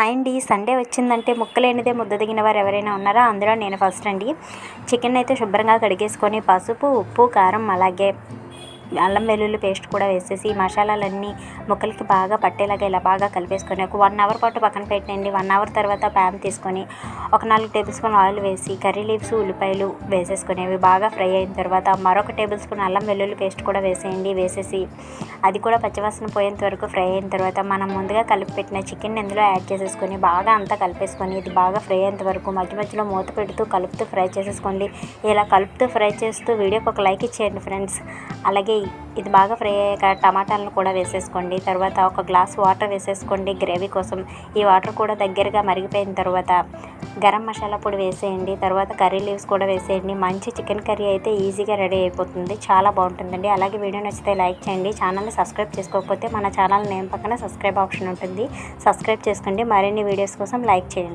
Hi అండి. Sunday వచ్చిందంటే ముక్కలేనిదే ముద్ద దిగిన వారు ఎవరైనా ఉన్నారా? అందులో నేను ఫస్ట్ అండి. చికెన్ అయితే శుభ్రంగా కడిగేసుకొని పసుపు, ఉప్పు, కారం అలాగే అల్లం వెల్లుల్లి పేస్ట్ కూడా వేసేసి మసాలాలన్నీ ముక్కలకి బాగా పట్టేలాగా ఇలా బాగా కలిపేసుకొని ఒక 1 అవర్ పాటు పక్కన పెట్టండి. 1 అవర్ తర్వాత ప్యాన్ తీసుకొని ఒక 4 టేబుల్ స్పూన్ ఆయిల్ వేసి కర్రీ లీవ్స్, ఉల్లిపాయలు వేసేసుకొని అవి బాగా ఫ్రై అయిన తర్వాత మరొక టేబుల్ స్పూన్ అల్లం వెల్లుల్లి పేస్ట్ కూడా వేసేయండి. వేసేసి అది కూడా పచ్చివాసన పోయేంత వరకు ఫ్రై అయిన తర్వాత మనం ముందుగా కలిపి పెట్టిన చికెన్ ఇందులో యాడ్ చేసేసుకొని బాగా అంతా కలిపేసుకొని ఇది బాగా ఫ్రై అయ్యేంత వరకు మధ్య మధ్యలో మూత పెడుతూ కలుపుతూ ఫ్రై చేసేసుకోండి. ఇలా కలుపుతూ ఫ్రై చేస్తూ వీడియోకి ఒక లైక్ ఇచ్చేయండి ఫ్రెండ్స్. అలాగే ఇది బాగా ఫ్రై అయ్యాక టమాటాలను కూడా వేసేసుకోండి. తర్వాత ఒక గ్లాస్ వాటర్ వేసేసుకోండి గ్రేవీ కోసం. ఈ వాటర్ కూడా దగ్గరగా మరిగిపోయిన తర్వాత గరం మసాలా పొడి వేసేయండి. తర్వాత కర్రీ లీవ్స్ కూడా వేసేయండి. మంచి చికెన్ కర్రీ అయితే ఈజీగా రెడీ అయిపోతుంది. చాలా బాగుంటుందండి. అలాగే వీడియో నచ్చితే లైక్ చేయండి. ఛానల్ని సబ్స్క్రైబ్ చేసుకోకపోతే మన ఛానల్ నేమ్ పక్కన సబ్స్క్రైబ్ ఆప్షన్ ఉంటుంది, సబ్స్క్రైబ్ చేసుకోండి. మరిన్ని వీడియోస్ కోసం లైక్ చేయండి.